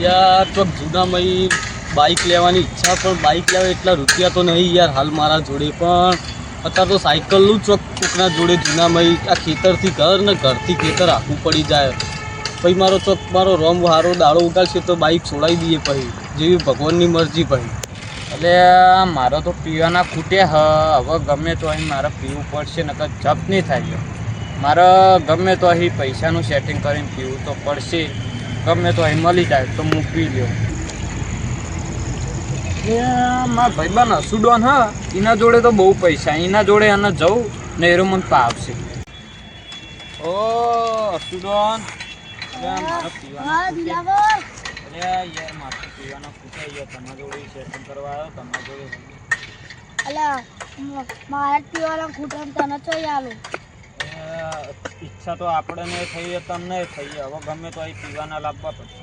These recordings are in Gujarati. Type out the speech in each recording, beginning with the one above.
યાર તો જૂનામાં બાઇક લેવાની ઈચ્છા, પણ બાઇક લેવા એટલા રૂપિયા તો નહીં યાર હાલ મારા જોડે. પણ અત્યારે તો સાયકલનું ચોક કોકના જોડે જૂનામાં આ ખેતરથી ઘર ને ઘરથી ખેતર આખું પડી જાય. પછી મારો ચોક મારો રોમ હારો દાડો ઉગાડશે તો બાઇક છોડાવી દઈએ પછી, જેવી ભગવાનની મરજી. પછી એટલે મારો તો પીવાના ખૂટે હવે ગમે તો અહીં મારે પીવું પડશે, નકર જપ નહીં થાય. મારે ગમે તો અહીં પૈસાનું સેટિંગ કરીને પીવું તો પડશે. ગમે તો અહીં મળી જાય તો હું પી લ્યો. મારા ભાઈબંધ હસુડોન એના જોડે તો બહુ પૈસા, એના જોડે એને જવું ને એરો મને પાવશે. ઓ હસુડોન મારે પીવાના પૂછાઈ ગયા, તમારા જોડે સેટિંગ કરવા આવ્યો. તમારા જોડે મારે પીવાના ખૂટે તને ચોઈ આલો. ઈચ્છા તો આપણે થઈ તમને થઈ, હવે ગમે તો અહીં પીવાના લાવવા પડશે.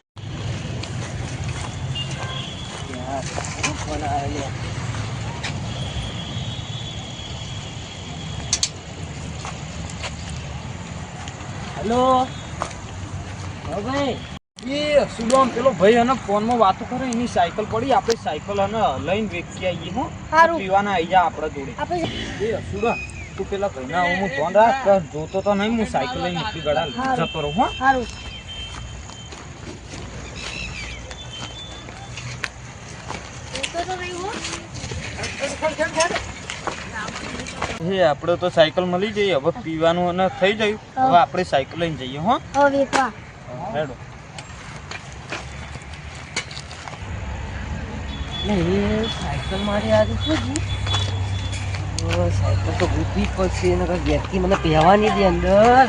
હેલો ભાઈ, એ સુડોમ પેલો ભાઈ અને ફોનમાં વાતો કરે, એની સાયકલ પડી, આપણે સાયકલ અને લઈને વેચી આવીએ. હું પીવાના આવી જા આપણા જોડે. એ સુડોમ તું પેલા ભાઈના હું ફોન રાખ, જોતો તો નહીં, હું સાયકલ લઈને નીકળી ગળા જતો રહું. હા હે આપણે તો સાયકલ મળી જઈએ, હવે પીવાનું અને થઈ જાય. હવે આપણે સાયકલ લઈને જઈએ. હો હેડો. સાયકલ મારી આજે શું સાયકલ તો ભૂતી પડશે, વ્યક્તિ મને પહેવાની દે અંદર.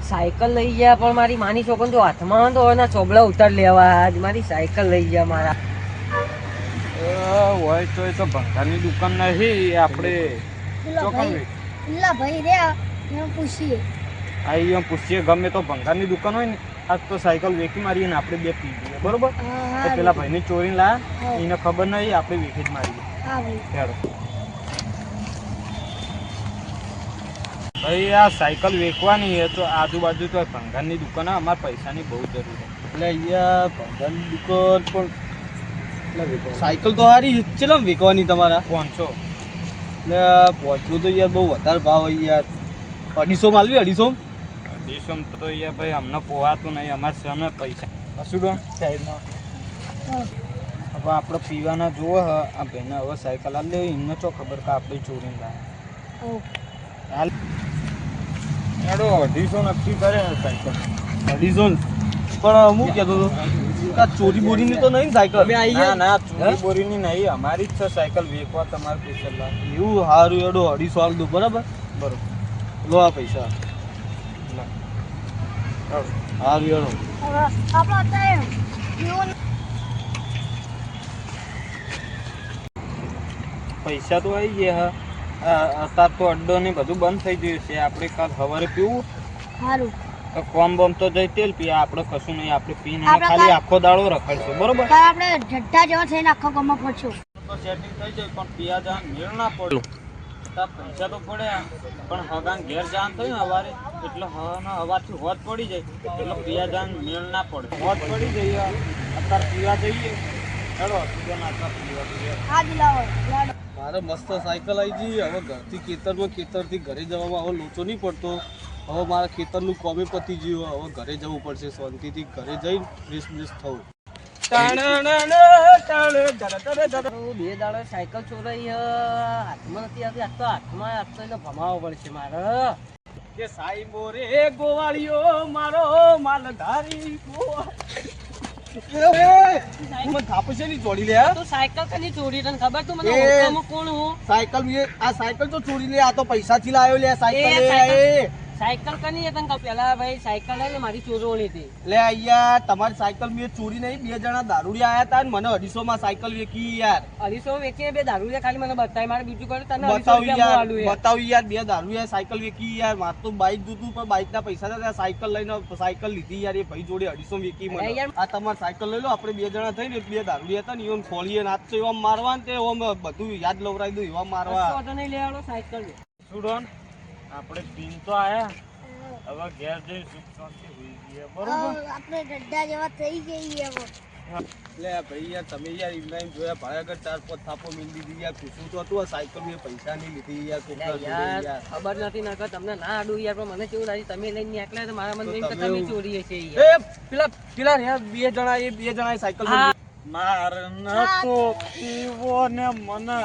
સાયકલ લઈ ગયા, પણ મારી માની છોકન તો હાથમાં તો એના ચોબલા ઉતાર લેવા. મારી સાયકલ લઈ ગયા મારા. હોય તો એ તો ભંગારની દુકાન નથી, આપણે પૂછીએ. અહીં પૂછીએ, ગમે તો ભંગારની દુકાન હોય ને, આજ તો સાયકલ વેચી મારીએ ને આપણે બે પી જઈએ. બરોબર? તો પેલા ભાઈને ચોરીને લાયા, એને ખબર નહીં, આપણે વેચી જ મારીએ. ભાઈ આ સાયકલ વેચવાની છે તો આજુબાજુ તો ભંગારની દુકાન, અમારે પૈસાની બહુ જરૂર છે. એટલે અહીંયા ભંગારની દુકાન પણ સાયકલ તો સારી ચેલા વેચવાની તમારા? 500. એટલે 500 તો યાર બહુ વધારે ભાવ હોય યાર. 250 માલવી? 250 તો યાર ભાઈ અમને પોહાતું નહીં, અમારે સામે પૈસા હશું ડો સાઈડમાં. હવે આપણે પીવાના જુઓ આ ભાઈને. હવે સાયકલ હાલ લે, એમને ચો ખબર કે આપણે ચોરીને લાવે. હાલ એડો 250 નક્કી કરે સાયકલ. 250 પણ હું કહેતો હતો ચોરી બોરીની તો નહીં સાયકલ? ના ચોરી બોરીની નહીં, અમારી જ છે સાયકલ વેચવા. તમારે પૈસા લાવ એવું સારું એડો 250 હાલ દો. બરાબર લો આ પૈસા. સારું એડો. પૈસા તો આવી ગયા. અત્યારે તો અડ્ડો ને બધું બંધ થઈ ગયું છે. આપણે કાલ સવારે પીવું કોમ બમ તો જઈ તેલ પીએ, આપણે કશું નહીં. આપણે પીને ખાલી આખો દાડો રખાડશે. બરોબર? આપણે જટ્ટા જેવા થઈને આખા ગામમાં પહોંચ્યો તો સેટિંગ થઈ જાય, પણ પિયા જાન મેળ ના પડે. પૈસા તો પડ્યા, પણ હગાન ઘેર જાન થયું હવારે, એટલે હવારથી હોજ પડી જાય, એટલે પિયા જાન મેળ ના પડે. હોજ પડી જઈએ અત્યારે પીવા જઈએ. હેડો મારે મસ્ત સાયકલ આવી ગઈ. હવે ઘરથી ખેતરમાં, ખેતરથી ઘરે જવામાં હવે લોચો નહીં પડતો. હવે મારા ખેતરનું કોમે પતી ગયું. હવે ઘરે જવું પડશે શાંતિથી. ઘરે જઈને ફ્રેશ બ્રેશ થવું. 2 દાડા સાયકલ ચોરાઈ, હાથમાં નથી આવતી. આજ તો હાથમાં આપતો એટલે ભમાવો પડશે મારે. કે સાઈબો રે ગોવાળિયો મારો માલધારી ચોરી લે. તું સાયકલ કની ચોરી? તને ખબર? તું મને ઓળખામાં કોણ હું? સાયકલ આ સાયકલ તો ચોરી લે. આ તો પૈસાથી લાવ્યો લે સાયકલ. સાયકલ કની તને પેલા ભાઈ સાયકલ લઈને મારી ચોરવણી હતી. લે અહીંયા તમારી સાયકલ મેં ચોરી નહીં. 2 જણા દારૂડિયા આયા હતા ને મને 250 માં સાયકલ વેચી યાર. 250 વેચી? 2 દારૂડિયા ખાલી મને બતાવી, મારે બીજું કર્યું તને બતાવી યાર. 2 દારૂડિયા સાયકલ વેચી યાર. માર તો બાઈક જોતું, પણ બાઈક ના પૈસા હતા, સાયકલ લઈને સાયકલ લીધી યાર. એ ભાઈ જોડે 250 વેચી મને. આ તમારી સાયકલ લઈ લો. આપણે 2 જણા થઈને 2 દારૂડિયા હતા ને એમ ખોલીએ નાચ તો એવા મારવા ને એમ બધું યાદ લવરાવી દઉં એવા મારવા. નહીં લેવાનો સાયકલ સુડોન આપણે પીન તો આયા, હવે ઘેર જઈ સુખ શાંતિ હોઈ ગયા બરોબર આપણે ગઢા જેવા થઈ જઈએ હવે. એટલે ભાઈ યાર તમે યાર એમના એમ જોયા ભાડે આગળ 4-5 થાપો મિલી દીધી યાર ખુશું તો હતું આ સાયકલ મેં પૈસા નહીં લીધી યાર કોકના જોડે યાર યાર ખબર નથી નકર તમને ના આડું યાર પણ મને કેવું લાગ્યું તમે લઈને નીકળ્યા તો મારા મનમાં એમ કે તમે તમે એવું- ચોરીએ છે એ યાર પેલા યાર બે જણા સાયકલ હા. માર ન તો પીવો ને મને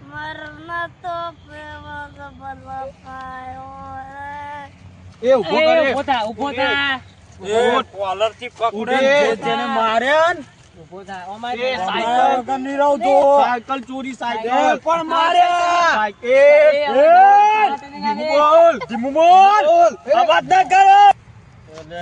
મરના તો પેવા બધા પાયો એ ઉભો કરે ઊભો થા ઊભો થા કોલર થી પકડે ઉડે. જેને માર્યા ને ઊભો થા એ અમારે સાયકલ વગર નહીં રહું તો. સાયકલ ચોરી સાયકલ એ પણ માર્યા. સાયકલ ધીમું બોલ અવાજ ના કરો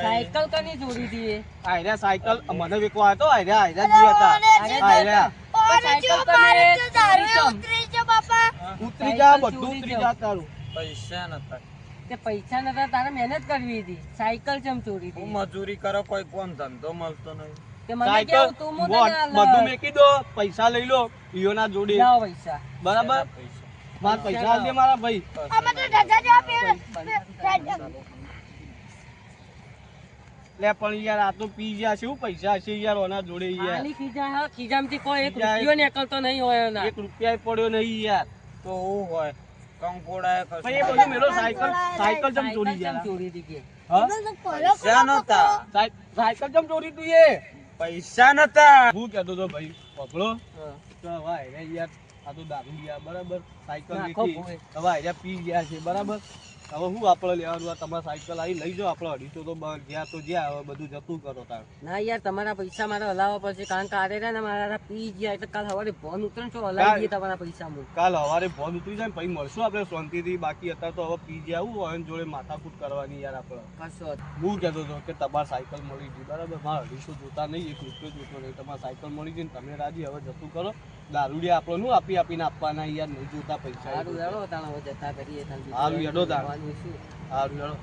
સાયકલ કની ચોરી હતી એ? આયરા સાયકલ મને વેકવા હતો આયરા જી હતા આયરા ઓરે જો મારે તો દારૂ ઉતરી છે બાપા. ઉતરી જા બધું ઉતરી જા તારું પૈસા નતા તે પૈસા નતા તારે મહેનત કરવી હતી સાયકલ ચમ ચોરી હું હતી મજૂરી કરો કોઈ કોણ ધંધો મળતો નહીં તે મને સાયકલ કેવું તું હું તને આલ. બધું મેકી દો પૈસા લઈ લો ઈયોના જોડે લાવો પૈસા બરાબર મારા પૈસા આલ દે મારા ભાઈ અમે તો ગઢા જેવા લે પણ યાર આ તો પી ગયા છે શું પૈસા હશે યાર ઓના જોડે યાર ખાલી ખીજા હા ખીજામથી કોઈ એક ખીજા રૂપિયો નીકળતો નહીં હોય એના. 1 રૂપિયા પડ્યો નહીં યાર તો હું હોય કંકોડા ભાઈ એ બધું મેલો સાયકલ ચમ ચોરી સાયકલ ગયા ચમ ચોરી હતી કે? હા પૈસા નતા સાયકલ ચમ ચોરી તું એ પૈસા નતા હું કહેતો તો ભાઈ પકડો હા. તો હવે આયરા યાર આ તો દારૂ ગયા બરાબર સાયકલ નાખો વેચી ભોય. હવે આયરા પી ગયા છે બરાબર હવે હું આપણે લેવાનું આ તમારા સાયકલ આવી લઈ જાઓ આપણે 250 તો ગયા તો જ્યાં હવે બધું જતું કરો તાર ના યાર તમારા પૈસા મારે હલાવવા પડશે કારણ કે આરે ને મારા પી ગયા એટલે કાલ સવારે ફોન ઉતરે છો હલાવી ગયા તમારા પૈસા હું કાલ સવારે ફોન ઉતરી જાય ને પછી મળશું આપણે શાંતિથી બાકી અત્યારે તો હવે પી ગયા આવું હોય જોડે માથાકૂટ કરવાની યાર આપણે કશો જ. હું કહેતો હતો કે તમારે સાયકલ મળી ગઈ બરાબર મારા 250 જોતા નહીં 1 રૂપિયો જોતો નહીં તમારે સાયકલ મળી ગઈ ને તમે રાજી હવે જતું કરો દારૂડિયા આપણે નું આપીને આપવાના યાર નહીં જોતા પૈસા સારું હેડો તાણા હવે જતા કરીએ તાણ બીજું સારું હેડો તાણ. જોવાનું શું? સારું હેડો